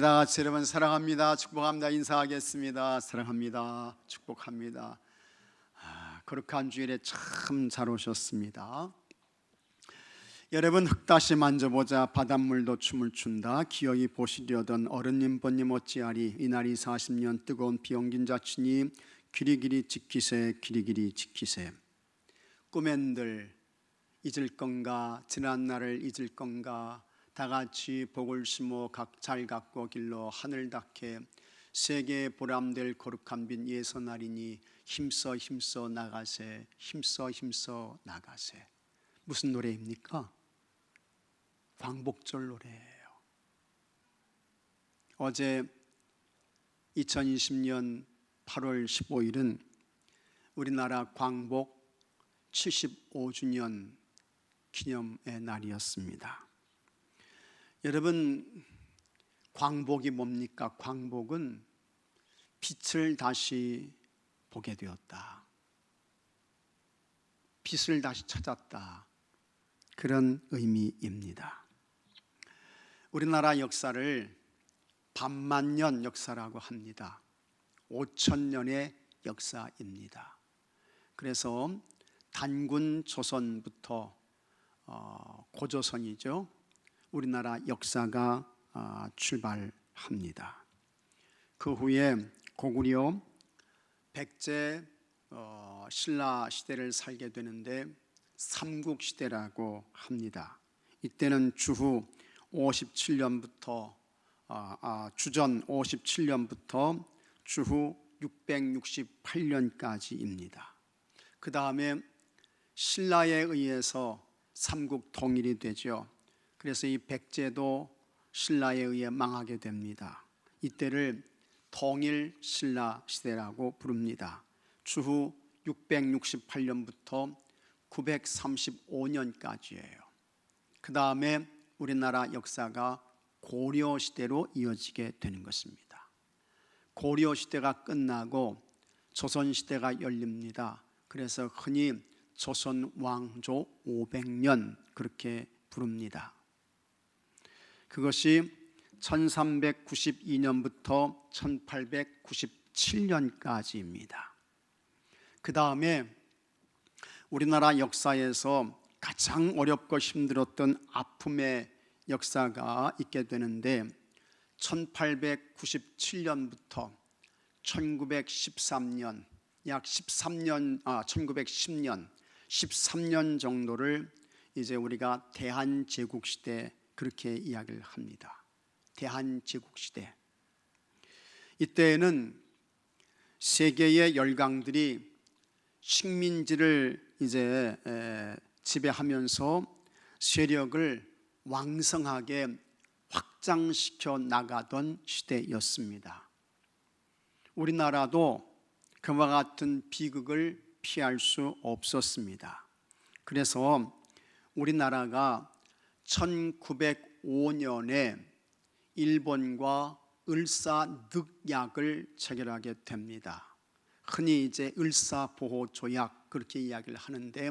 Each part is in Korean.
다 같이 여러분 사랑합니다, 축복합니다 인사하겠습니다. 사랑합니다, 축복합니다. 거룩한 주일에 참 잘 오셨습니다. 여러분, 흙다시 만져보자 바닷물도 춤을 춘다. 기어이 보시려던 어른님 번님 어찌하리. 이날이 40년 뜨거운 비 옮긴 자치니 길이길이 지키세, 길이길이 지키세. 꿈엔들 잊을 건가, 지난 날을 잊을 건가. 다같이 복을 심어 잘 갖고 길러 하늘 닿게 세계에 보람될 거룩한 빛 예선하리니 힘써 힘써 나가세, 힘써 힘써 나가세. 무슨 노래입니까? 광복절 노래예요. 어제 2020년 8월 15일은 우리나라 광복 75주년 기념의 날이었습니다. 여러분, 광복이 뭡니까? 광복은 빛을 다시 보게 되었다, 빛을 다시 찾았다, 그런 의미입니다. 우리나라 역사를 반만년 역사라고 합니다. 5,000년의 역사입니다. 그래서 단군 조선부터 고조선이죠, 우리나라 역사가 출발합니다. 그 후에 고구려 백제 신라 시대를 살게 되는데 삼국시대라고 합니다. 이때는 주후 57년부터 주전 57년부터 주후 668년까지입니다. 그 다음에 신라에 의해서 삼국 통일이 되죠. 그래서 이 백제도 신라에 의해 망하게 됩니다. 이때를 통일 신라 시대라고 부릅니다. 주후 668년부터 935년까지예요. 그 다음에 우리나라 역사가 고려 시대로 이어지게 되는 것입니다. 고려 시대가 끝나고 조선 시대가 열립니다. 그래서 흔히 조선 왕조 500년 그렇게 부릅니다. 그것이 1392년부터 1897년까지입니다. 그 다음에 우리나라 역사에서 가장 어렵고 힘들었던 아픔의 역사가 있게 되는데 1897년부터 1913년 약 1910년 13년 정도를 이제 우리가 대한제국시대 그렇게 이야기를 합니다. 대한제국시대. 이때에는 세계의 열강들이 식민지를 이제 지배하면서 세력을 왕성하게 확장시켜 나가던 시대였습니다. 우리나라도 그와 같은 비극을 피할 수 없었습니다. 그래서 우리나라가 1905년에 일본과 을사늑약을 체결하게 됩니다. 흔히 이제 을사보호조약 그렇게 이야기를 하는데,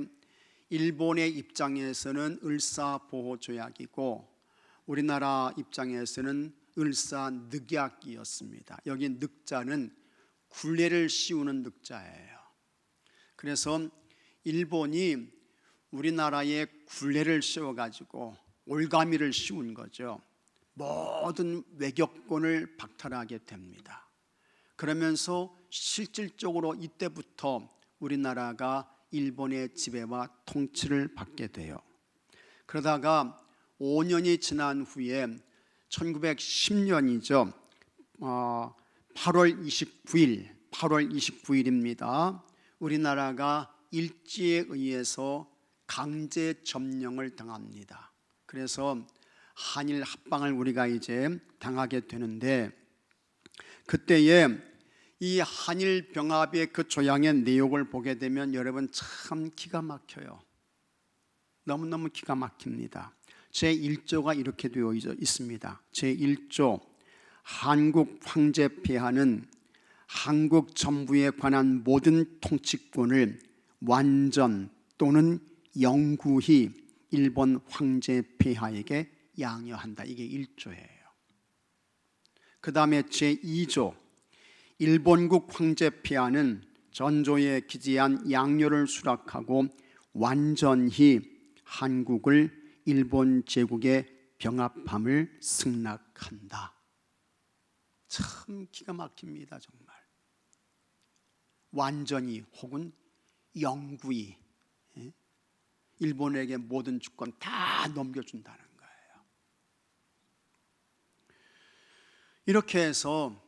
일본의 입장에서는 을사보호조약이고 우리나라 입장에서는 을사늑약이었습니다. 여기 늑자는 굴레를 씌우는 늑자예요. 그래서 일본이 우리나라에 굴레를 씌워가지고 올가미를 씌운 거죠. 모든 외교권을 박탈하게 됩니다. 그러면서 실질적으로 이때부터 우리나라가 일본의 지배와 통치를 받게 돼요. 그러다가 5년이 지난 후에 1910년이죠. 8월 29일입니다. 우리나라가 일제에 의해서 강제 점령을 당합니다. 그래서 한일 합방을 우리가 이제 당하게 되는데, 그때에 이 한일 병합의 그 조약의 내용을 보게 되면 여러분 참 기가 막혀요. 너무너무 기가 막힙니다. 제1조가 이렇게 되어 있습니다. 제1조, 한국 황제 폐하는 한국 정부에 관한 모든 통치권을 완전 또는 영구히 일본 황제 폐하에게 양여한다. 이게 1조예요. 그 다음에 제2조 일본국 황제 폐하는 전조에 기재한 양료를 수락하고 완전히 한국을 일본 제국에 병합함을 승낙한다. 참 기가 막힙니다. 정말 완전히 혹은 영구히 일본에게 모든 주권 다 넘겨준다는 거예요. 이렇게 해서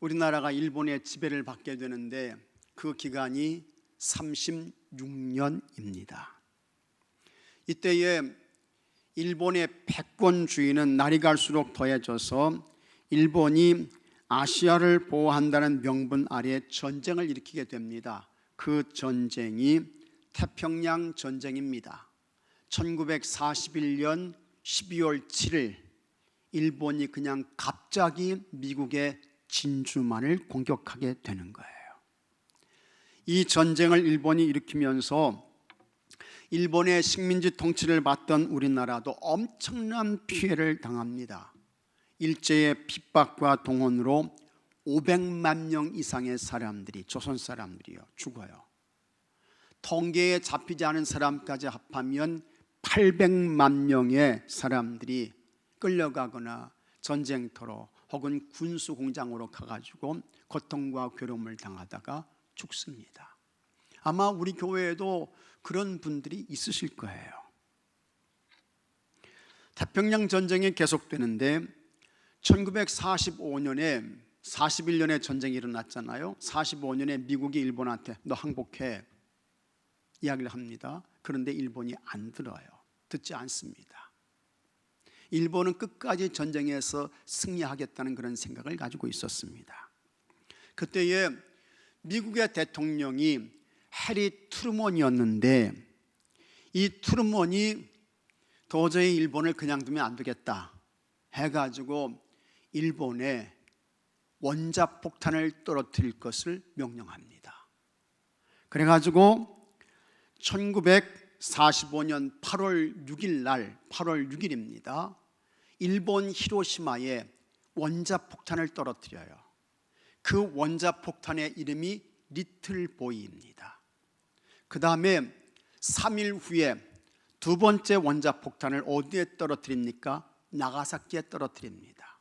우리나라가 일본의 지배를 받게 되는데 그 기간이 36년입니다. 이때에 일본의 패권주의는 날이 갈수록 더해져서 일본이 아시아를 보호한다는 명분 아래 전쟁을 일으키게 됩니다. 그 전쟁이 태평양 전쟁입니다. 1941년 12월 7일 일본이 그냥 갑자기 미국의 진주만을 공격하게 되는 거예요. 이 전쟁을 일본이 일으키면서 일본의 식민지 통치를 받던 우리나라도 엄청난 피해를 당합니다. 일제의 핍박과 동원으로 500만 명 이상의 사람들이, 조선 사람들이요, 죽어요. 통계에 잡히지 않은 사람까지 합하면 800만 명의 사람들이 끌려가거나 전쟁터로 혹은 군수공장으로 가가지고 고통과 괴로움을 당하다가 죽습니다. 아마 우리 교회에도 그런 분들이 있으실 거예요. 태평양 전쟁이 계속되는데 1945년에 41년에 전쟁이 일어났잖아요. 45년에 미국이 일본한테 너 항복해 이야기를 합니다. 그런데 일본이 안 들어요. 듣지 않습니다. 일본은 끝까지 전쟁에서 승리하겠다는 그런 생각을 가지고 있었습니다. 그때에 미국의 대통령이 해리 트루먼이었는데 이 트루먼이 도저히 일본을 그냥 두면 안 되겠다 해가지고 일본에 원자폭탄을 떨어뜨릴 것을 명령합니다. 그래가지고 1945년 8월 6일 날 8월 6일입니다. 일본 히로시마에 원자폭탄을 떨어뜨려요. 그 원자폭탄의 이름이 리틀보이입니다. 그 다음에 3일 후에 두 번째 원자폭탄을 어디에 떨어뜨립니까? 나가사키에 떨어뜨립니다.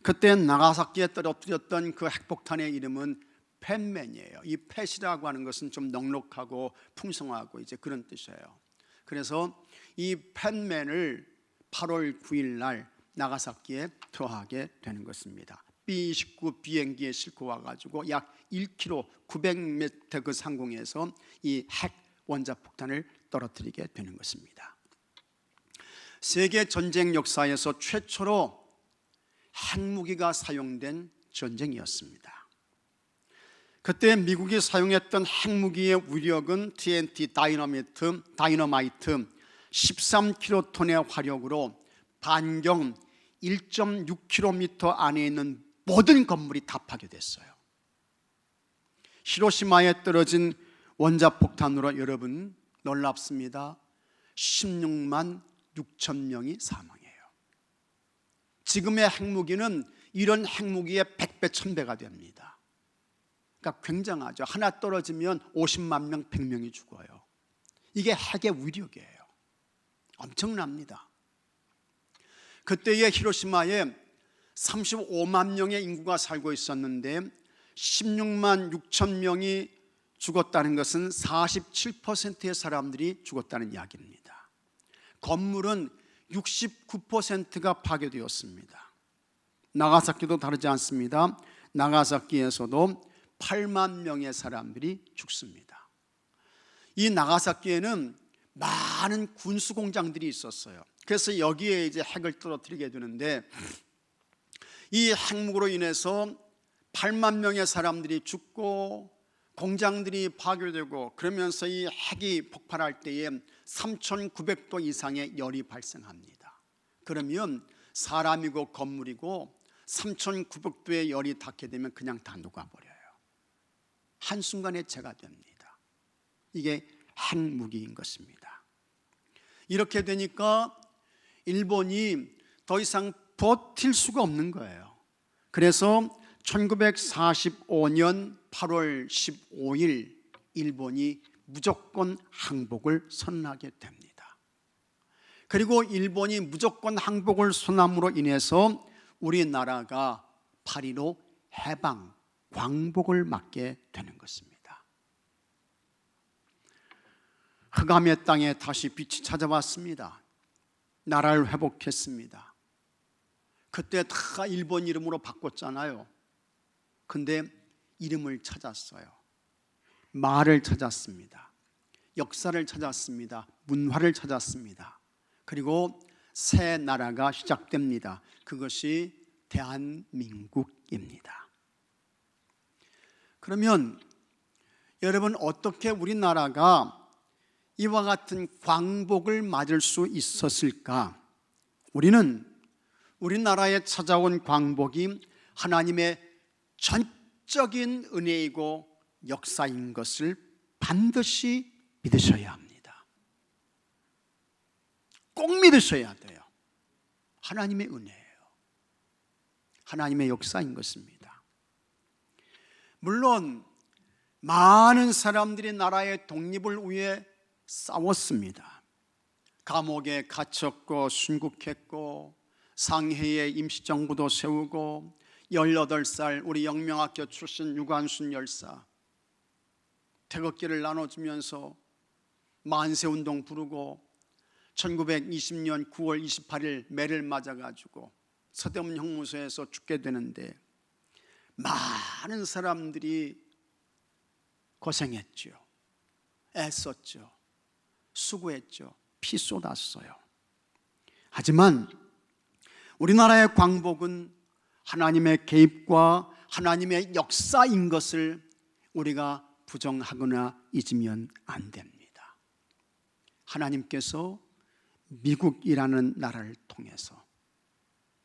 그때 나가사키에 떨어뜨렸던 그 핵폭탄의 이름은 팻맨이에요. 이 팻이라고 하는 것은 좀 넉넉하고 풍성하고 이제 그런 뜻이에요. 그래서 이 팻맨을 8월 9일 날 나가사키에 투하하게 되는 것입니다. B-29 비행기에 싣고 와가지고 약 1km 900m 그 상공에서 이 핵 원자폭탄을 떨어뜨리게 되는 것입니다. 세계 전쟁 역사에서 최초로 핵무기가 사용된 전쟁이었습니다. 그때 미국이 사용했던 핵무기의 위력은 TNT 다이너마이트 13킬로톤의 화력으로 반경 1.6km 안에 있는 모든 건물이 다 파괴됐어요. 히로시마에 떨어진 원자폭탄으로 여러분 놀랍습니다. 16만 6천 명이 사망해요. 지금의 핵무기는 이런 핵무기의 100배, 1000배가 됩니다. 그러니까 굉장하죠. 하나 떨어지면 50만 명, 100명이 죽어요. 이게 핵의 위력이에요. 엄청납니다. 그때의 히로시마에 35만 명의 인구가 살고 있었는데 16만 6천 명이 죽었다는 것은 47%의 사람들이 죽었다는 이야기입니다. 건물은 69%가 파괴되었습니다. 나가사키도 다르지 않습니다. 나가사키에서도 8만 명의 사람들이 죽습니다. 이 나가사키에는 많은 군수 공장들이 있었어요. 그래서 여기에 이제 핵을 떨어뜨리게 되는데 이 핵무기로 인해서 8만 명의 사람들이 죽고 공장들이 파괴되고 그러면서 이 핵이 폭발할 때에 3,900도 이상의 열이 발생합니다. 그러면 사람이고 건물이고 3,900도의 열이 닿게 되면 그냥 다 녹아버려요. 한순간에 재가 됩니다. 이게 핵무기인 것입니다. 이렇게 되니까 일본이 더 이상 버틸 수가 없는 거예요. 그래서 1945년 8월 15일 일본이 무조건 항복을 선언하게 됩니다. 그리고 일본이 무조건 항복을 선언함으로 인해서 우리나라가 파리로 해방, 광복을 맞게 되는 것입니다. 흑암의 땅에 다시 빛이 찾아왔습니다. 나라를 회복했습니다. 그때 다 일본 이름으로 바꿨잖아요. 근데 이름을 찾았어요. 말을 찾았습니다. 역사를 찾았습니다. 문화를 찾았습니다. 그리고 새 나라가 시작됩니다. 그것이 대한민국입니다. 그러면 여러분, 어떻게 우리나라가 이와 같은 광복을 맞을 수 있었을까? 우리나라에 찾아온 광복이 하나님의 전적인 은혜이고 역사인 것을 반드시 믿으셔야 합니다. 꼭 믿으셔야 돼요. 하나님의 은혜예요. 하나님의 역사인 것입니다. 물론 많은 사람들이 나라의 독립을 위해 싸웠습니다. 감옥에 갇혔고 순국했고 상해에 임시정부도 세우고 18살 우리 영명학교 출신 유관순 열사 태극기를 나눠주면서 만세운동 부르고 1920년 9월 28일 매를 맞아가지고 서대문 형무소에서 죽게 되는데 많은 사람들이 고생했죠. 애썼죠. 수고했죠. 피 쏟았어요. 하지만 우리나라의 광복은 하나님의 개입과 하나님의 역사인 것을 우리가 부정하거나 잊으면 안 됩니다. 하나님께서 미국이라는 나라를 통해서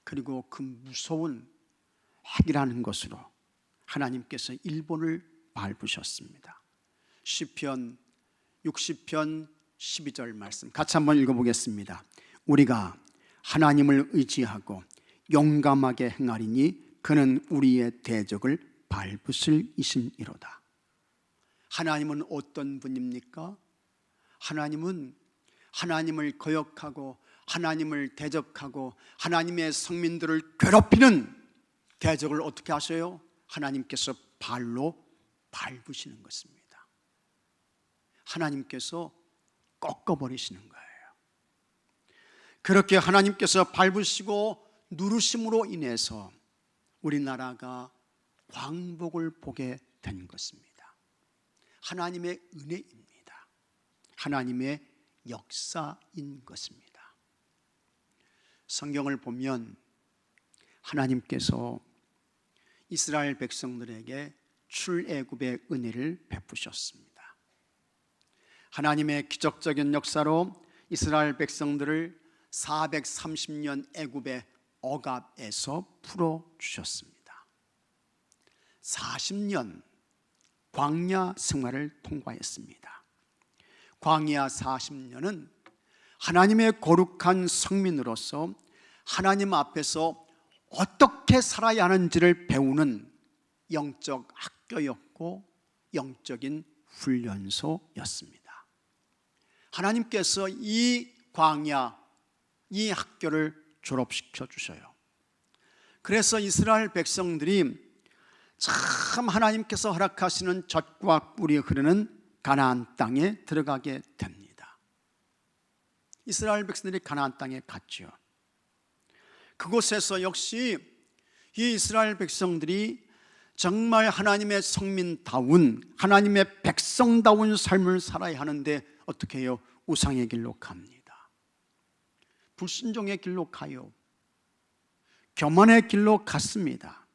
그리고 그 무서운 핵이라는 것으로 하나님께서 일본을 밟으셨습니다. 시편 60편 12절 말씀 같이 한번 읽어보겠습니다. 우리가 하나님을 의지하고 용감하게 행하리니 그는 우리의 대적을 밟으실 이심이로다. 하나님은 어떤 분입니까? 하나님은 하나님을 거역하고 하나님을 대적하고 하나님의 성민들을 괴롭히는 대적을 어떻게 하셔요? 하나님께서 발로 밟으시는 것입니다. 하나님께서 꺾어버리시는 거예요. 그렇게 하나님께서 밟으시고 누르심으로 인해서 우리나라가 광복을 보게 된 것입니다. 하나님의 은혜입니다. 하나님의 역사인 것입니다. 성경을 보면 하나님께서 이스라엘 백성들에게 출애굽의 은혜를 베푸셨습니다. 하나님의 기적적인 역사로 이스라엘 백성들을 430년 애굽의 억압에서 풀어주셨습니다. 40년 광야 생활을 통과했습니다. 광야 40년은 하나님의 거룩한 성민으로서 하나님 앞에서 어떻게 살아야 하는지를 배우는 영적 학교였고 영적인 훈련소였습니다. 하나님께서 이 광야, 이 학교를 졸업시켜 주셔요. 그래서 이스라엘 백성들이 참 하나님께서 허락하시는 젖과 꿀이 흐르는 가나안 땅에 들어가게 됩니다. 이스라엘 백성들이 가나안 땅에 갔죠. 그곳에서 역시 이 이스라엘 백성들이 정말 하나님의 성민다운, 하나님의 백성다운 삶을 살아야 하는데 어떻게 해요? 우상의 길로 갑니다. 불순종의 길로 가요. 교만의 길로 갔습니다.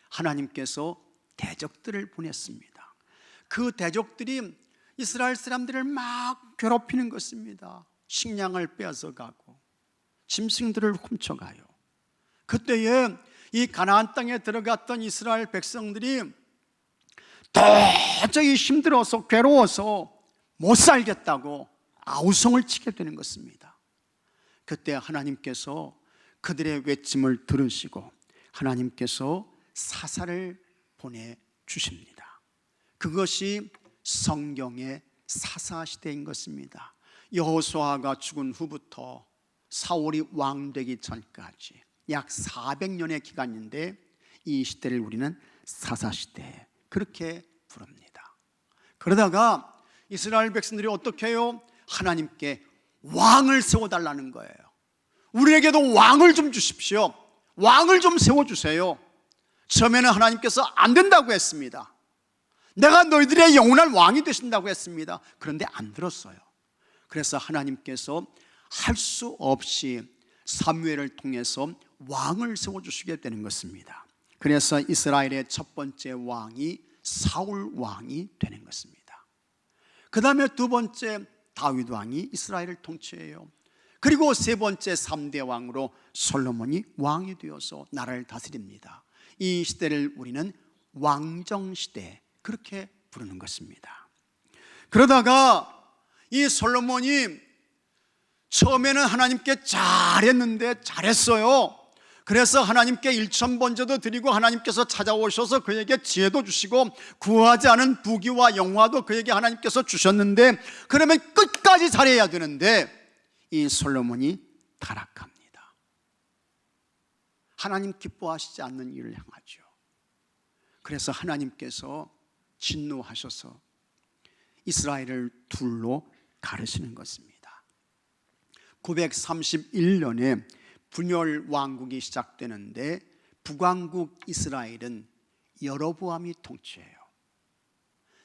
하나님께서 대적들을 보냈습니다. 그 대적들이 이스라엘 사람들을 막 괴롭히는 것입니다. 식량을 빼앗아가고 짐승들을 훔쳐가요. 그때에 이 가나안 땅에 들어갔던 이스라엘 백성들이 도저히 힘들어서 괴로워서 못 살겠다고 아우성을 치게 되는 것입니다. 그때 하나님께서 그들의 외침을 들으시고 하나님께서 사사를 보내주십니다. 그것이 성경의 사사시대인 것입니다. 여호수아가 죽은 후부터 사울이 왕되기 전까지 약 400년의 기간인데 이 시대를 우리는 사사시대 그렇게 부릅니다. 그러다가 이스라엘 백성들이 어떻게 해요? 하나님께 왕을 세워달라는 거예요. 우리에게도 왕을 좀 주십시오. 왕을 좀 세워주세요. 처음에는 하나님께서 안 된다고 했습니다. 내가 너희들의 영원한 왕이 되신다고 했습니다. 그런데 안 들었어요. 그래서 하나님께서 할 수 없이 사무엘을 통해서 왕을 세워주시게 되는 것입니다. 그래서 이스라엘의 첫 번째 왕이 사울 왕이 되는 것입니다. 그 다음에 두 번째 다윗 왕이 이스라엘을 통치해요. 그리고 세 번째 3대 왕으로 솔로몬이 왕이 되어서 나라를 다스립니다. 이 시대를 우리는 왕정시대 그렇게 부르는 것입니다. 그러다가 이 솔로몬이 처음에는 하나님께 잘했어요. 그래서 하나님께 일천번제도 드리고 하나님께서 찾아오셔서 그에게 지혜도 주시고 구하지 않은 부귀와 영화도 그에게 하나님께서 주셨는데, 그러면 끝까지 잘해야 되는데 이 솔로몬이 타락합니다. 하나님 기뻐하시지 않는 일을 행하죠. 그래서 하나님께서 진노하셔서 이스라엘을 둘로 가르시는 것입니다. 931년에 분열 왕국이 시작되는데 북왕국 이스라엘은 여로보암이 통치해요.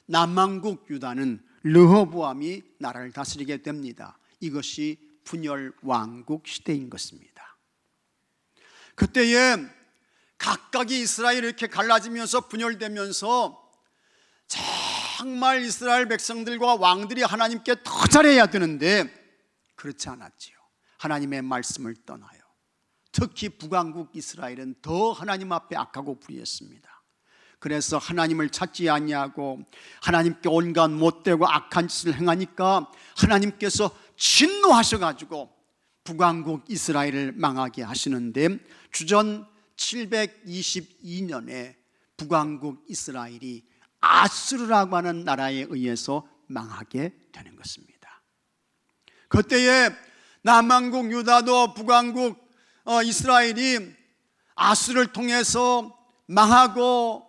남왕국 유다는 르호보암이 나라를 다스리게 됩니다. 이것이 분열 왕국 시대인 것입니다. 그때에 각각이 이스라엘이 이렇게 갈라지면서 분열되면서 정말 이스라엘 백성들과 왕들이 하나님께 더 잘해야 되는데 그렇지 않았지요. 하나님의 말씀을 떠나요. 특히 북왕국 이스라엘은 더 하나님 앞에 악하고 불의했습니다. 그래서 하나님을 찾지 아니하고 하나님께 온갖 못되고 악한 짓을 행하니까 하나님께서 진노하셔가지고 북왕국 이스라엘을 망하게 하시는데, 주전 722년에 북왕국 이스라엘이 아수르라고 하는 나라에 의해서 망하게 되는 것입니다. 그때에 남왕국 유다도 북왕국 이스라엘이 아수르를 통해서 망하고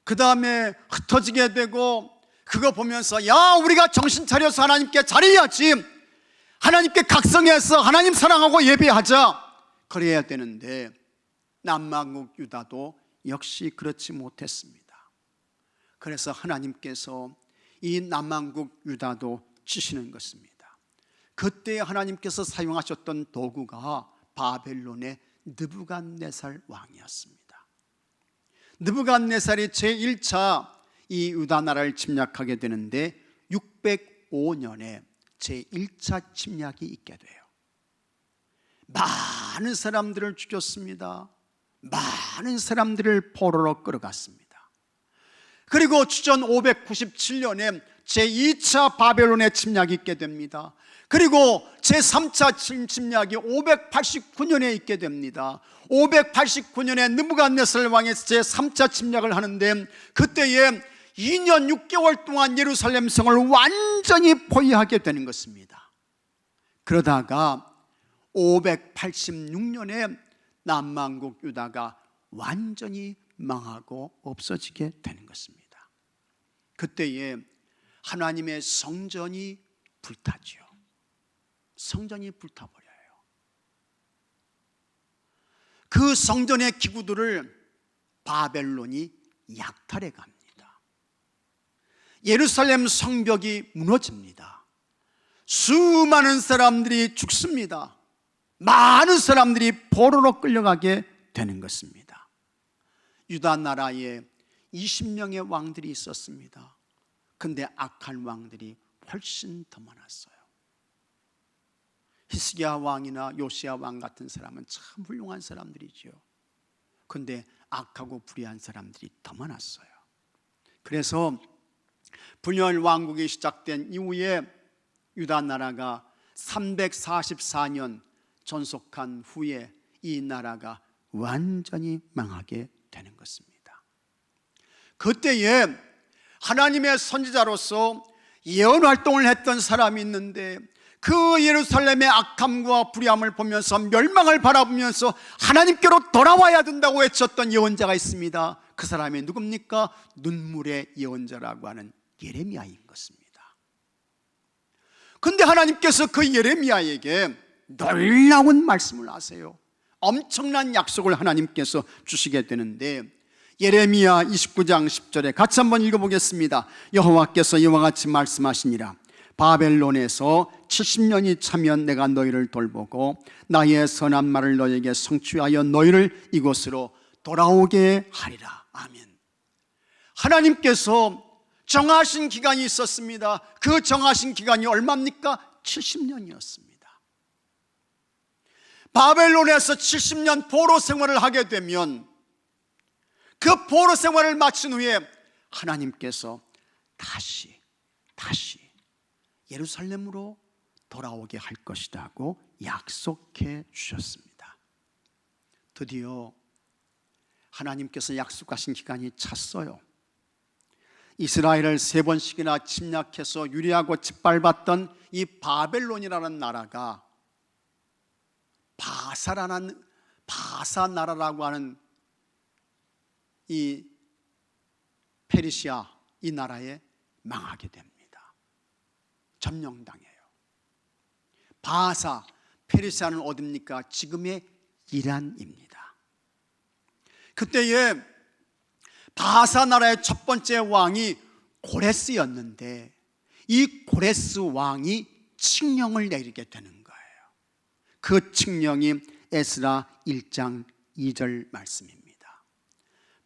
그 다음에 흩어지게 되고, 그거 보면서 야, 우리가 정신 차려서 하나님께 잘해야지, 하나님께 각성해서 하나님 사랑하고 예배하자, 그래야 되는데 남왕국 유다도 역시 그렇지 못했습니다. 그래서 하나님께서 이 남왕국 유다도 치시는 것입니다. 그때 하나님께서 사용하셨던 도구가 바벨론의 느부갓네살 왕이었습니다. 느부갓네살이 제1차 이 유다 나라를 침략하게 되는데 605년에 제1차 침략이 있게 돼요. 많은 사람들을 죽였습니다. 많은 사람들을 포로로 끌어갔습니다. 그리고 주전 597년에 제2차 바벨론의 침략이 있게 됩니다. 그리고 제3차 침략이 589년에 있게 됩니다. 589년에 느부갓네살 왕이 제3차 침략을 하는데, 그때에 2년 6개월 동안 예루살렘 성을 완전히 포위하게 되는 것입니다. 그러다가 586년에 남왕국 유다가 완전히 망하고 없어지게 되는 것입니다. 그때에 하나님의 성전이 불타지요. 성전이 불타버려요. 그 성전의 기구들을 바벨론이 약탈해 갑니다. 예루살렘 성벽이 무너집니다. 수많은 사람들이 죽습니다. 많은 사람들이 포로로 끌려가게 되는 것입니다. 유다 나라에 20명의 왕들이 있었습니다. 근데 악한 왕들이 훨씬 더 많았어요. 히스기야 왕이나 요시야 왕 같은 사람은 참 훌륭한 사람들이죠. 근데 악하고 불의한 사람들이 더 많았어요. 그래서 분열 왕국이 시작된 이후에 유다 나라가 344년 전속한 후에 이 나라가 완전히 망하게 되는 것입니다. 그때에 하나님의 선지자로서 예언 활동을 했던 사람이 있는데, 그 예루살렘의 악함과 불의함을 보면서 멸망을 바라보면서 하나님께로 돌아와야 된다고 외쳤던 예언자가 있습니다. 그 사람이 누굽니까? 눈물의 예언자라고 하는 예레미야인 것입니다. 그런데 하나님께서 그 예레미야에게 놀라운 말씀을 하세요. 엄청난 약속을 하나님께서 주시게 되는데, 예레미야 29장 10절에 같이 한번 읽어보겠습니다. 여호와께서 이와 같이 말씀하시니라. 바벨론에서 70년이 차면 내가 너희를 돌보고 나의 선한 말을 너희에게 성취하여 너희를 이곳으로 돌아오게 하리라. 아멘. 하나님께서 정하신 기간이 있었습니다. 그 정하신 기간이 얼마입니까? 70년이었습니다. 바벨론에서 70년 포로 생활을 하게 되면, 그 포로 생활을 마친 후에 하나님께서 다시 예루살렘으로 돌아오게 할 것이라고 약속해 주셨습니다. 드디어 하나님께서 약속하신 기간이 찼어요. 이스라엘을 3번씩이나 침략해서 유리하고 짓밟았던 이 바벨론이라는 나라가 바사 나라라고 하는 이 페르시아, 이 나라에 망하게 됩니다. 점령당해요. 바사, 페르시아는 어디입니까? 지금의 이란입니다. 그때에 바사 나라의 첫 번째 왕이 고레스였는데, 이 고레스 왕이 칙령을 내리게 되는 거예요. 그 칙령이 에스라 1장 2절 말씀입니다.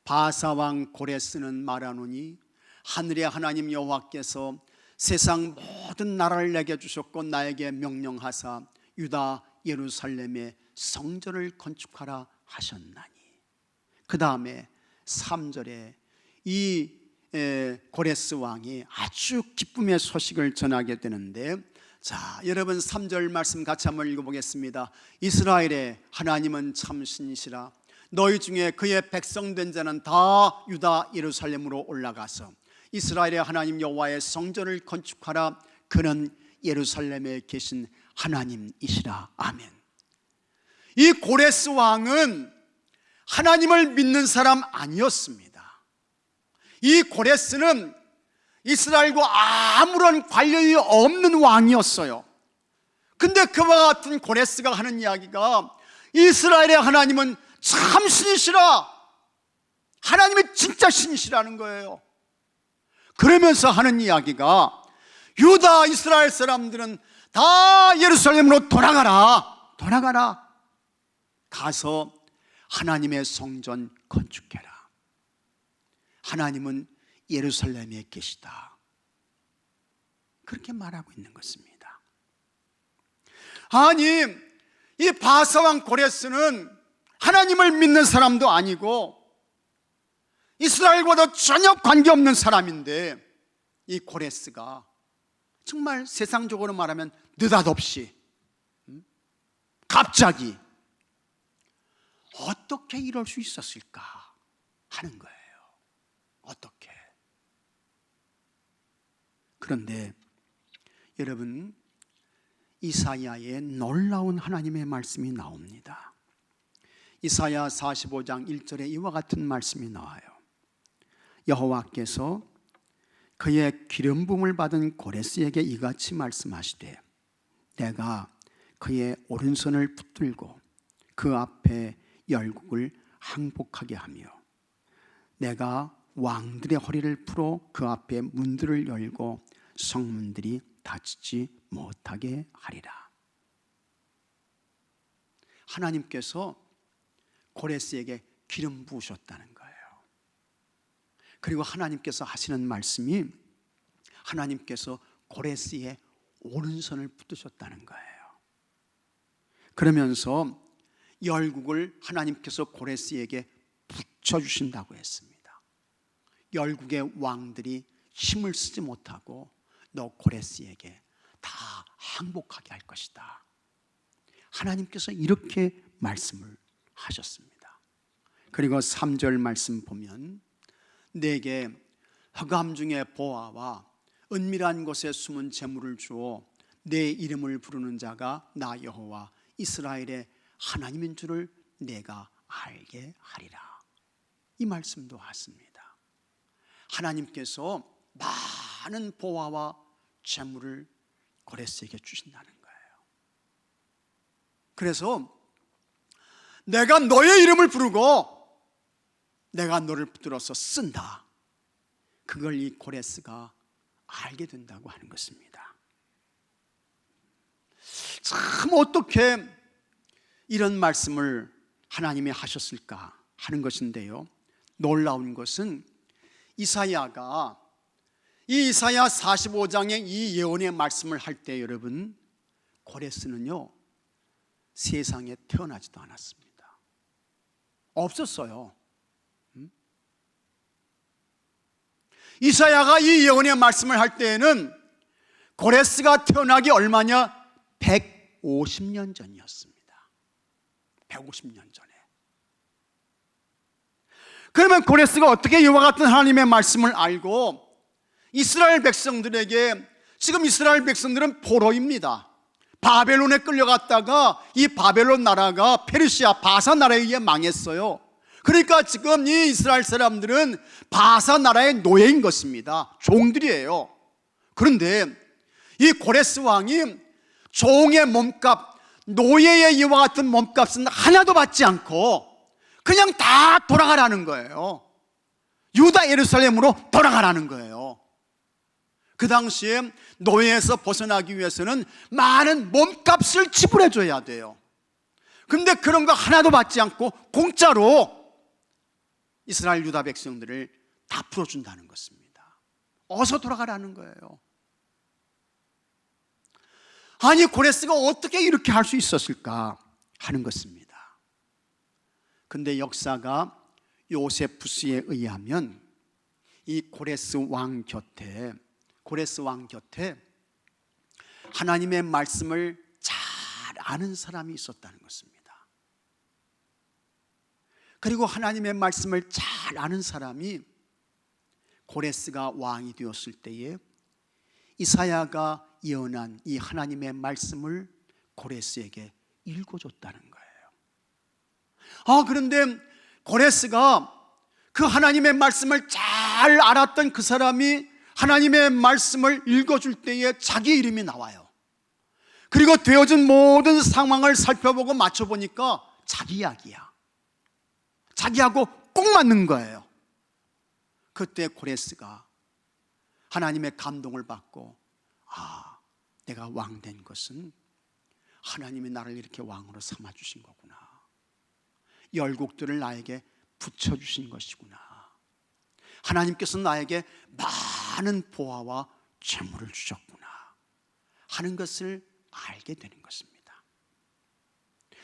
바사 왕 고레스는 말하노니 하늘의 하나님 여호와께서 세상 모든 나라를 내게 주셨고 나에게 명령하사 유다 예루살렘에 성전을 건축하라 하셨나니. 그 다음에 3절에 이 고레스 왕이 아주 기쁨의 소식을 전하게 되는데, 자, 여러분 3절 말씀 같이 한번 읽어보겠습니다. 이스라엘의 하나님은 참 신이시라. 너희 중에 그의 백성된 자는 다 유다 예루살렘으로 올라가서 이스라엘의 하나님 여호와의 성전을 건축하라. 그는 예루살렘에 계신 하나님이시라. 아멘. 이 고레스 왕은 하나님을 믿는 사람 아니었습니다. 이 고레스는 이스라엘과 아무런 관련이 없는 왕이었어요. 근데 그와 같은 고레스가 하는 이야기가 이스라엘의 하나님은 참 신이시라, 하나님이 진짜 신이시라는 거예요. 그러면서 하는 이야기가 유다 이스라엘 사람들은 다 예루살렘으로 돌아가라. 가서 하나님의 성전 건축해라. 하나님은 예루살렘에 계시다. 그렇게 말하고 있는 것입니다. 아니, 이 바사왕 고레스는 하나님을 믿는 사람도 아니고 이스라엘과도 전혀 관계없는 사람인데, 이 고레스가 정말 세상적으로 말하면 느닷없이 갑자기 어떻게 이럴 수 있었을까 하는 거예요. 어떻게? 그런데 여러분, 이사야의 놀라운 하나님의 말씀이 나옵니다. 이사야 45장 1절에 이와 같은 말씀이 나와요. 여호와께서 그의 기름 부음을 받은 고레스에게 이같이 말씀하시되 내가 그의 오른손을 붙들고 그 앞에 열국을 항복하게 하며 내가 왕들의 허리를 풀어 그 앞에 문들을 열고 성문들이 닫히지 못하게 하리라. 하나님께서 고레스에게 기름 부으셨다는 거예요. 그리고 하나님께서 하시는 말씀이 하나님께서 고레스의 오른손을 붙드셨다는 거예요. 그러면서 열국을 하나님께서 고레스에게 붙여주신다고 했습니다. 열국의 왕들이 힘을 쓰지 못하고 너 고레스에게 다 항복하게 할 것이다. 하나님께서 이렇게 말씀을 하셨습니다. 그리고 3절 말씀 보면 내게 흑암 중에 보아와 은밀한 곳에 숨은 재물을 주어 내 이름을 부르는 자가 나 여호와 이스라엘의 하나님인 줄을 내가 알게 하리라. 이 말씀도 왔습니다. 하나님께서 많은 보화와 재물을 고레스에게 주신다는 거예요. 그래서 내가 너의 이름을 부르고 내가 너를 붙들어서 쓴다. 그걸 이 고레스가 알게 된다고 하는 것입니다. 참 어떻게 이런 말씀을 하나님이 하셨을까 하는 것인데요, 놀라운 것은 이사야가 이 이사야 45장의 이 예언의 말씀을 할 때 여러분, 고레스는요 세상에 태어나지도 않았습니다. 없었어요. 이사야가 이 예언의 말씀을 할 때에는 고레스가 태어나기 얼마냐? 150년 전이었습니다. 150년 전에. 그러면 고레스가 어떻게 이와 같은 하나님의 말씀을 알고 이스라엘 백성들에게, 지금 이스라엘 백성들은 포로입니다. 바벨론에 끌려갔다가 이 바벨론 나라가 페르시아 바사 나라에 의해 망했어요. 그러니까 지금 이 이스라엘 사람들은 바사 나라의 노예인 것입니다. 종들이에요. 그런데 이 고레스 왕이 종의 몸값, 노예의 이와 같은 몸값은 하나도 받지 않고 그냥 다 돌아가라는 거예요. 유다 예루살렘으로 돌아가라는 거예요. 그 당시에 노예에서 벗어나기 위해서는 많은 몸값을 지불해 줘야 돼요. 그런데 그런 거 하나도 받지 않고 공짜로 이스라엘 유다 백성들을 다 풀어준다는 것입니다. 어서 돌아가라는 거예요. 아니 고레스가 어떻게 이렇게 할 수 있었을까 하는 것입니다. 근데 역사가 요세푸스에 의하면 이 고레스 왕 곁에 하나님의 말씀을 잘 아는 사람이 있었다는 것입니다. 그리고 하나님의 말씀을 잘 아는 사람이 고레스가 왕이 되었을 때에 이사야가 예언한 이 하나님의 말씀을 고레스에게 읽어줬다는 거예요. 그런데 고레스가 그 하나님의 말씀을 잘 알았던 그 사람이 하나님의 말씀을 읽어줄 때에 자기 이름이 나와요. 그리고 되어진 모든 상황을 살펴보고 맞춰보니까 자기 이야기야. 자기하고 꼭 맞는 거예요. 그때 고레스가 하나님의 감동을 받고, 내가 왕 된 것은 하나님이 나를 이렇게 왕으로 삼아주신 거구나. 열국들을 나에게 붙여주신 것이구나. 하나님께서 나에게 많은 보화와 재물을 주셨구나 하는 것을 알게 되는 것입니다.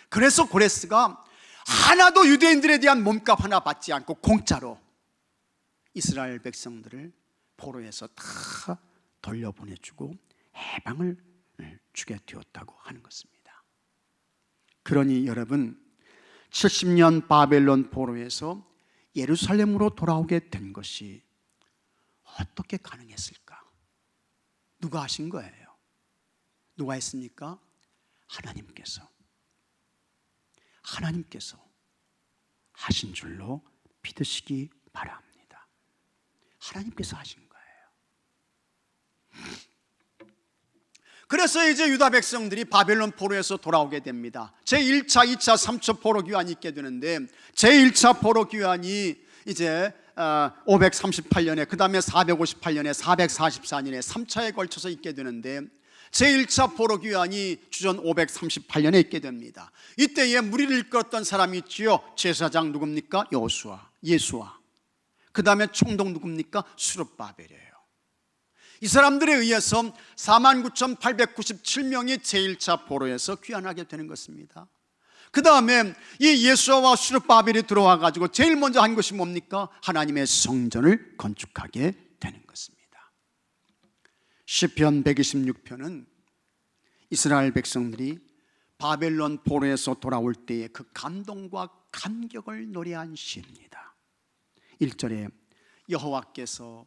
그래서 고레스가 하나도 유대인들에 대한 몸값 하나 받지 않고 공짜로 이스라엘 백성들을 포로에서 다 돌려보내주고 해방을 주게 되었다고 하는 것입니다. 그러니 여러분, 70년 바벨론 포로에서 예루살렘으로 돌아오게 된 것이 어떻게 가능했을까? 누가 하신 거예요? 누가 했습니까? 하나님께서 하신 줄로 믿으시기 바랍니다. 하나님께서 하신 거예요. 그래서 이제 유다 백성들이 바벨론 포로에서 돌아오게 됩니다. 제1차, 2차, 3차 포로 귀환이 있게 되는데, 제1차 포로 귀환이 이제 538년에, 그 다음에 458년에, 444년에 3차에 걸쳐서 있게 되는데, 제1차 포로 귀환이 주전 538년에 있게 됩니다. 이때에 무리를 이끌었던 사람이 있지요. 제사장 누굽니까? 예수와. 그 다음에 총독 누굽니까? 수룹바벨이에요. 이 사람들에 의해서 49,897명이 제1차 포로에서 귀환하게 되는 것입니다. 그 다음에 이 예수와 수룹바벨이 들어와 가지고 제일 먼저 한 것이 뭡니까? 하나님의 성전을 건축하게 되는 것입니다. 시편 126편은 이스라엘 백성들이 바벨론 포로에서 돌아올 때의 그 감동과 감격을 노래한 시입니다. 1절에 여호와께서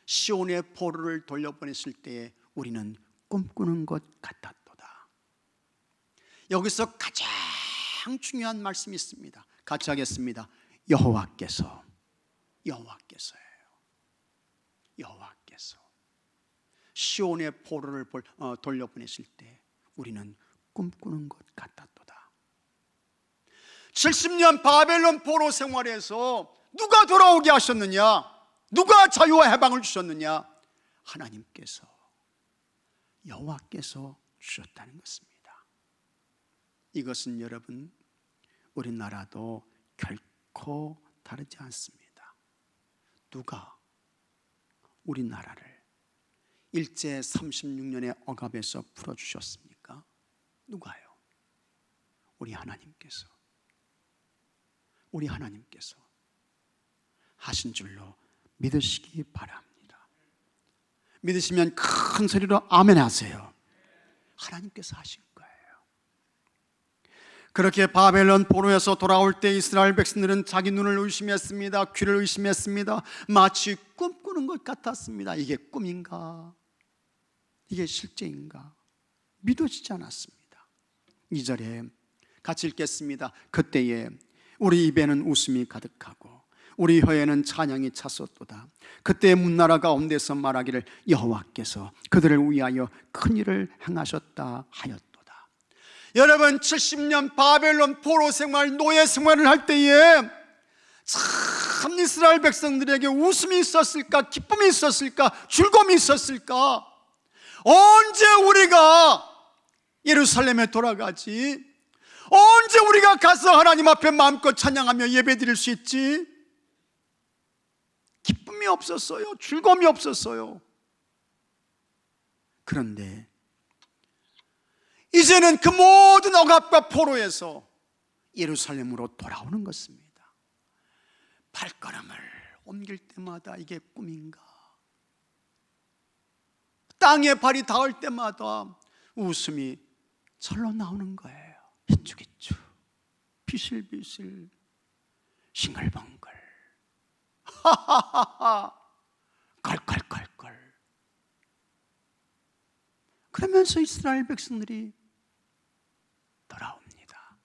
시온의 포로를 돌려보내실 때에 우리는 꿈꾸는 것 같았도다. 여기서 가장 중요한 말씀이 있습니다. 같이 하겠습니다. 여호와께서예요. 여호와께서 시온의 포로를 돌려보내실 때 우리는 꿈꾸는 것 같았도다. 70년 바벨론 포로 생활에서 누가 돌아오게 하셨느냐? 누가 자유와 해방을 주셨느냐? 하나님께서, 여호와께서 주셨다는 것입니다. 이것은 여러분, 우리나라도 결코 다르지 않습니다. 누가 우리나라를 일제 36년의 억압에서 풀어주셨습니까? 누가요? 우리 하나님께서 하신 줄로 믿으시기 바랍니다. 믿으시면 큰 소리로 아멘 하세요. 하나님께서 하신 거예요. 그렇게 바벨론 포로에서 돌아올 때 이스라엘 백성들은 자기 눈을 의심했습니다. 귀를 의심했습니다. 마치 꿈꾸는 것 같았습니다. 이게 꿈인가? 이게 실제인가? 믿어지지 않았습니다. 2절에 같이 읽겠습니다. 그때에 우리 입에는 웃음이 가득하고 우리 혀에는 찬양이 찼었도다. 그때 문나라 가운데서 말하기를 여호와께서 그들을 위하여 큰 일을 행하셨다 하였도다. 여러분, 70년 바벨론 포로 생활, 노예 생활을 할 때에 참 이스라엘 백성들에게 웃음이 있었을까? 기쁨이 있었을까? 즐거움이 있었을까? 언제 우리가 예루살렘에 돌아가지? 언제 우리가 가서 하나님 앞에 마음껏 찬양하며 예배드릴 수 있지? 기쁨이 없었어요. 즐거움이 없었어요. 그런데 이제는 그 모든 억압과 포로에서 예루살렘으로 돌아오는 것입니다. 발걸음을 옮길 때마다 이게 꿈인가? 땅에 발이 닿을 때마다 웃음이 절로 나오는 거예요. 이쪽이쪽, 비실비실, 싱글벙글, 하하하하, 걸걸걸걸. 그러면서 이스라엘 백성들이 돌아옵니다.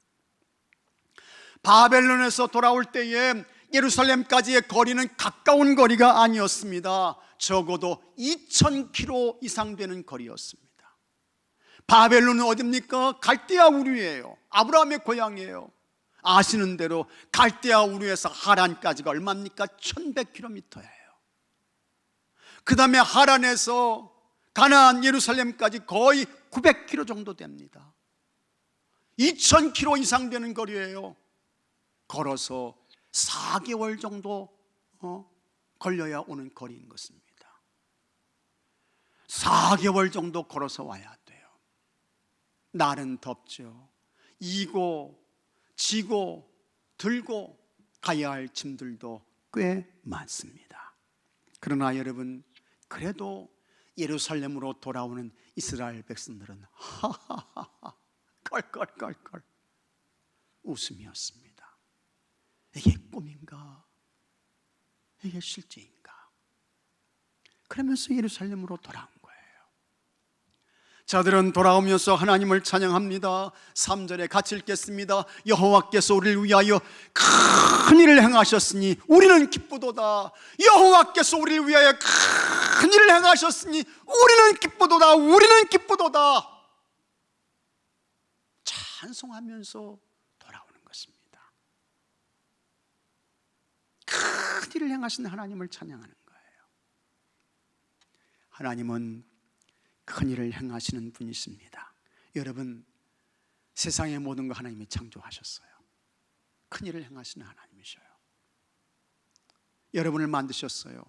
바벨론에서 돌아올 때에 예루살렘까지의 거리는 가까운 거리가 아니었습니다. 적어도 2000km 이상 되는 거리였습니다. 바벨론은 어디입니까? 갈대아 우르예요. 아브라함의 고향이에요. 아시는 대로 갈대아 우르에서 하란까지가 얼마입니까? 1100km예요. 그 다음에 하란에서 가나안 예루살렘까지 거의 900km 정도 됩니다. 2000km 이상 되는 거리예요. 걸어서 4개월 정도 걸려야 오는 거리인 것입니다. 4개월 정도 걸어서 와야 돼요. 날은 덥죠. 이고 지고 들고 가야 할 짐들도 꽤 많습니다. 그러나 여러분, 그래도 예루살렘으로 돌아오는 이스라엘 백성들은 하하하하 껄껄껄껄 웃음이었습니다. 이게 꿈인가? 이게 실제인가? 그러면서 예루살렘으로 돌아온 거예요. 자들은 돌아오면서 하나님을 찬양합니다. 3절에 같이 읽겠습니다. 여호와께서 우리를 위하여 큰 일을 행하셨으니 우리는 기쁘도다. 여호와께서 우리를 위하여 큰 일을 행하셨으니 우리는 기쁘도다. 우리는 기쁘도다. 찬송하면서 돌아오는 것입니다. 큰 일을 행하신 하나님을 찬양하는 거예요. 하나님은 큰 일을 행하시는 분이십니다. 여러분, 세상의 모든 거 하나님이 창조하셨어요. 큰 일을 행하시는 하나님이셔요. 여러분을 만드셨어요.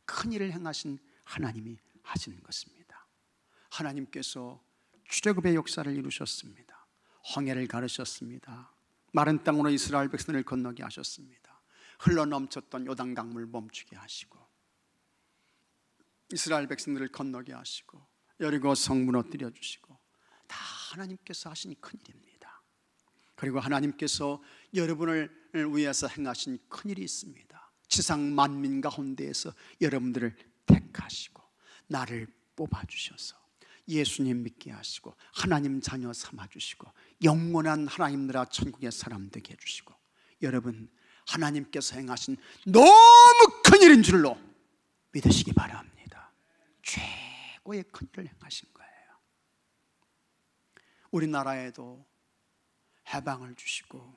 큰 일을 행하신 하나님이 하시는 것입니다. 하나님께서 출애굽의 역사를 이루셨습니다. 홍해를 가르셨습니다. 마른 땅으로 이스라엘 백성을 건너게 하셨습니다. 흘러넘쳤던 요단 강물 멈추게 하시고 이스라엘 백성들을 건너게 하시고 여리고 성 무너뜨려 주시고 다 하나님께서 하신 큰일입니다. 그리고 하나님께서 여러분을 위해서 행하신 큰일이 있습니다. 지상 만민 가운데에서 여러분들을 택하시고 나를 뽑아주셔서 예수님 믿게 하시고 하나님 자녀 삼아주시고 영원한 하나님 나라 천국의 사람 되게 해주시고, 여러분 하나님께서 행하신 너무 큰 일인 줄로 믿으시기 바랍니다. 최고의 큰 일을 행하신 거예요. 우리나라에도 해방을 주시고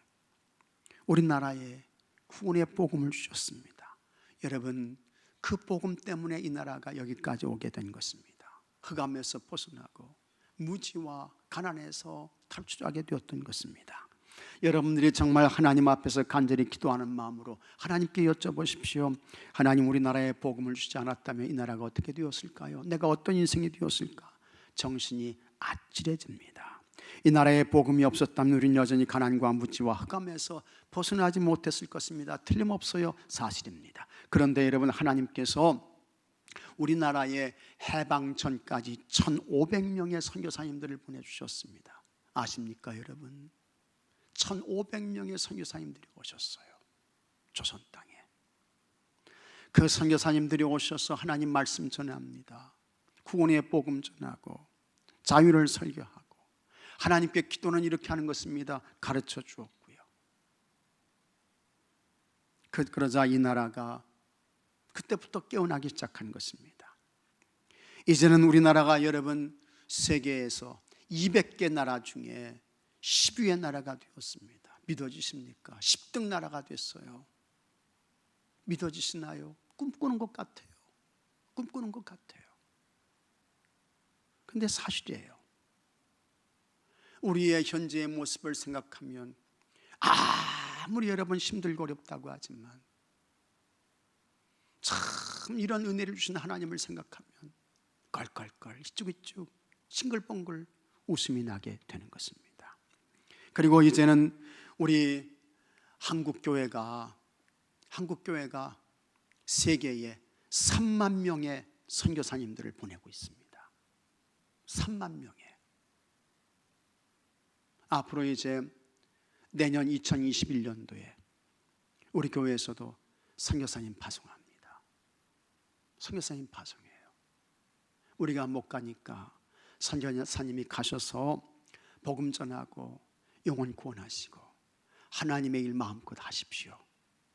우리나라에 구원의 복음을 주셨습니다. 여러분 그 복음 때문에 이 나라가 여기까지 오게 된 것입니다. 흑암에서 벗어나고 무지와 가난에서 탈출하게 되었던 것입니다. 여러분들이 정말 하나님 앞에서 간절히 기도하는 마음으로 하나님께 여쭤보십시오. 하나님, 우리나라에 복음을 주지 않았다면 이 나라가 어떻게 되었을까요? 내가 어떤 인생이 되었을까? 정신이 아찔해집니다. 이 나라에 복음이 없었다면 우리는 여전히 가난과 무지와 흑암에서 벗어나지 못했을 것입니다. 틀림없어요. 사실입니다. 그런데 여러분, 하나님께서 우리나라에 해방 전까지 1,500명의 선교사님들을 보내주셨습니다. 아십니까 여러분? 1,500명의 선교사님들이 오셨어요. 조선 땅에. 그 선교사님들이 오셔서 하나님 말씀 전합니다. 구원의 복음 전하고 자유를 설교하고, 하나님께 기도는 이렇게 하는 것입니다. 가르쳐 주었고요. 그러자 이 나라가 그때부터 깨어나기 시작한 것입니다. 이제는 우리나라가 여러분 세계에서 200개 나라 중에 10위의 나라가 되었습니다. 믿어지십니까? 10등 나라가 됐어요. 믿어지시나요? 꿈꾸는 것 같아요. 꿈꾸는 것 같아요. 근데 사실이에요. 우리의 현재의 모습을 생각하면 아무리 여러분 힘들고 어렵다고 하지만 참 이런 은혜를 주신 하나님을 생각하면 껄껄껄 이쭉이쭉 싱글벙글 웃음이 나게 되는 것입니다. 그리고 이제는 우리 한국교회가 세계에 3만 명의 선교사님들을 보내고 있습니다. 3만 명의. 앞으로 이제 내년 2021년도에 우리 교회에서도 선교사님 파송합니다. 선교사님 파송이에요. 우리가 못 가니까 선교사님이 가셔서 복음 전하고 영혼 구원하시고 하나님의 일 마음껏 하십시오.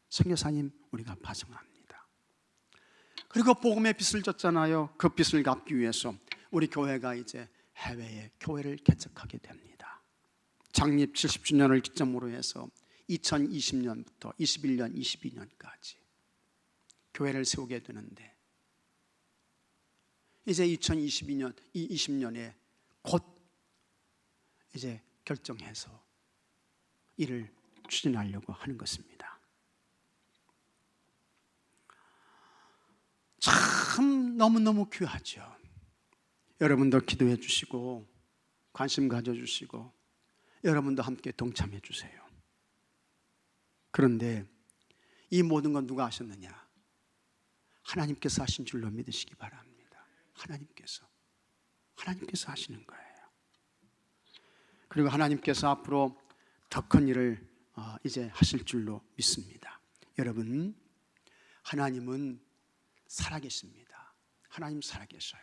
선교사님 우리가 파송합니다. 그리고 복음의 빚을 졌잖아요. 그 빚을 갚기 위해서 우리 교회가 이제 해외에 교회를 개척하게 됩니다. 창립 70주년을 기점으로 해서 2020년부터 21년, 22년까지 교회를 세우게 되는데, 이제 2020년에 곧 이제 결정해서 이를 추진하려고 하는 것입니다. 참 너무너무 귀하죠. 여러분도 기도해 주시고 관심 가져주시고 여러분도 함께 동참해 주세요. 그런데 이 모든 건 누가 하셨느냐? 하나님께서 하신 줄로 믿으시기 바랍니다. 하나님께서 하시는 거예요. 그리고 하나님께서 앞으로 더 큰 일을 이제 하실 줄로 믿습니다. 여러분, 하나님은 살아계십니다. 하나님 살아계셔요.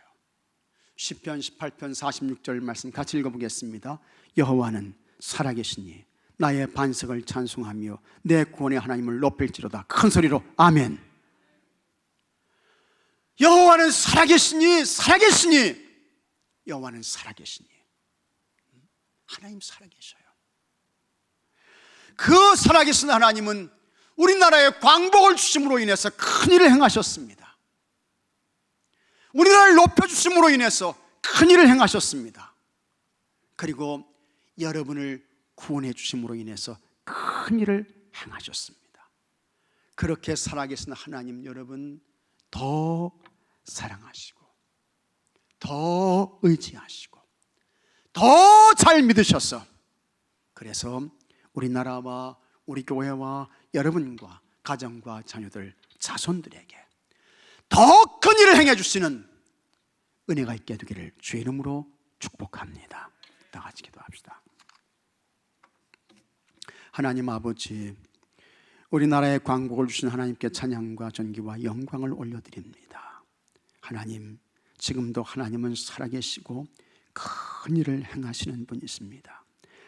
시편 18편 46절 말씀 같이 읽어보겠습니다. 여호와는 살아계시니 나의 반석을 찬송하며 내 구원의 하나님을 높일지로다. 큰 소리로 아멘. 여호와는 살아계시니 여호와는 살아계시니 하나님 살아계셔요. 그 살아계신 하나님은 우리나라에 광복을 주심으로 인해서 큰 일을 행하셨습니다. 우리나라를 높여주심으로 인해서 큰 일을 행하셨습니다. 그리고 여러분을 구원해 주심으로 인해서 큰 일을 행하셨습니다. 그렇게 살아계신 하나님 여러분 더 사랑하시고 더 의지하시고 더 잘 믿으셔서, 그래서 우리나라와 우리 교회와 여러분과 가정과 자녀들 자손들에게 더 큰 일을 행해 주시는 은혜가 있게 되기를 주의 이름으로 축복합니다. 다 같이 기도합시다. 하나님 아버지, 우리나라에 광복을 주신 하나님께 찬양과 존귀와 영광을 올려드립니다. 하나님, 지금도 하나님은 살아계시고 큰 일을 행하시는 분이십니다.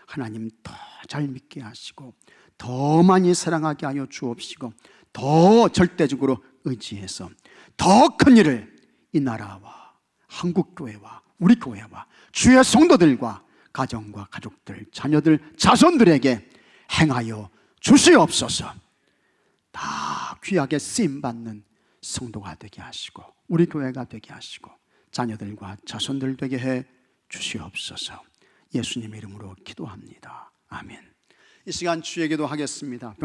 하나님 더 잘 믿게 하시고 더 많이 사랑하게 하여 주옵시고 더 절대적으로 의지해서 더 큰 일을 이 나라와 한국교회와 우리 교회와 주의 성도들과 가정과 가족들, 자녀들, 자손들에게 행하여 주시옵소서. 다 귀하게 쓰임받는 성도가 되게 하시고 우리 교회가 되게 하시고 자녀들과 자손들 되게 해 주시옵소서. 예수님의 이름으로 기도합니다. 아멘. 이 시간 주의 기도 하겠습니다.